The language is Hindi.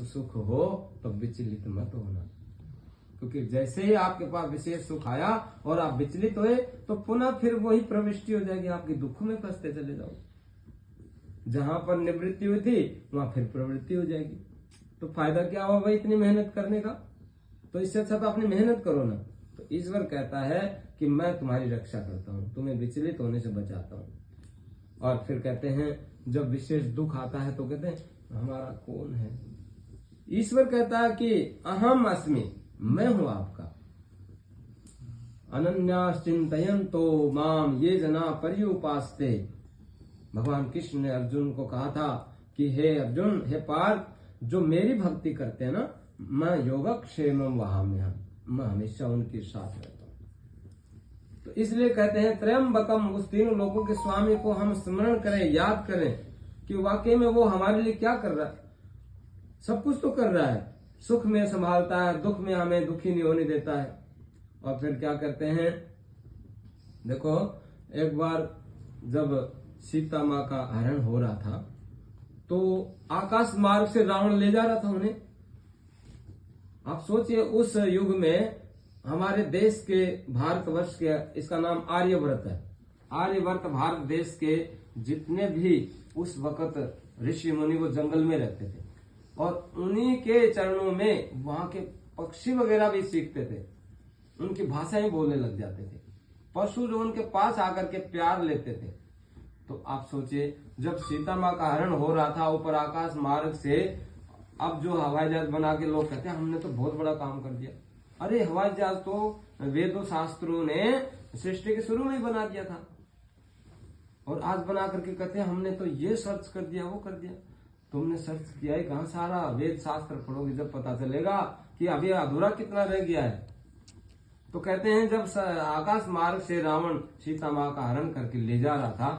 सुख हो तो विचलित मत होना, क्योंकि जैसे ही आपके पास विशेष सुख आया और आप विचलित हुए तो पुनः फिर वही प्रविष्टि हो जाएगी, आपके दुखों में फंसते चले जाओ। जहां पर निवृत्ति हुई थी वहां फिर प्रवृत्ति हो जाएगी, तो फायदा क्या हुआ भाई इतनी मेहनत करने का? तो इससे अच्छा तो अपनी मेहनत करो ना। तो ईश्वर कहता है कि मैं तुम्हारी रक्षा करता हूं, तुम्हें विचलित होने से बचाता हूं। और फिर कहते हैं जब विशेष दुख आता है तो कहते हैं हमारा कौन है? ईश्वर कहता है कि अहम अस्मि, मैं हूं आपका। अनन्याश्चिन्तयन्तो माम ये जना पर्युपास्ते। भगवान कृष्ण ने अर्जुन को कहा था कि हे अर्जुन, हे पार्थ, जो मेरी भक्ति करते हैं ना, मैं योगक्षेमम वहाम्यहम्, मैं हमेशा उनके साथ रहता हूं। तो इसलिए कहते हैं त्रयंबकम, उस तीनों लोगों के स्वामी को हम स्मरण करें, याद करें कि वाकई में वो हमारे लिए क्या कर रहा है। सब कुछ तो कर रहा है, सुख में संभालता है, दुख में हमें दुखी नहीं होने देता है। और फिर क्या करते हैं, देखो एक बार जब सीता माँ का हरण हो रहा था तो आकाश मार्ग से रावण ले जा रहा था उन्हें। आप सोचिए उस युग में हमारे देश के, भारतवर्ष के, इसका नाम आर्यवर्त है, आर्यवर्त भारत देश के जितने भी उस वक्त ऋषि मुनि वो जंगल में रहते थे और उन्हीं के चरणों में वहां के पक्षी वगैरह भी सीखते थे, उनकी भाषाएं बोलने लग जाते थे, पशु जो उनके पास आकर के प्यार लेते थे। तो आप सोचिए जब सीता माँ का हरण हो रहा था ऊपर आकाश मार्ग से, अब जो हवाई जहाज बना के लोग कहते हैं हमने तो बहुत बड़ा काम कर दिया। अरे हवाई जहाज तो वेदों शास्त्रों ने सृष्टि के शुरू में ही बना दिया था और आज बना करके कहते हैं हमने तो ये सर्च कर दिया, वो कर दिया। तुमने सर्च किया है कहां? सारा वेद शास्त्र पढ़ोगे जब पता चलेगा कि अभी अधूरा कितना रह गया है। तो कहते हैं जब आकाश मार्ग से रावण सीता माँ का हरण करके ले जा रहा था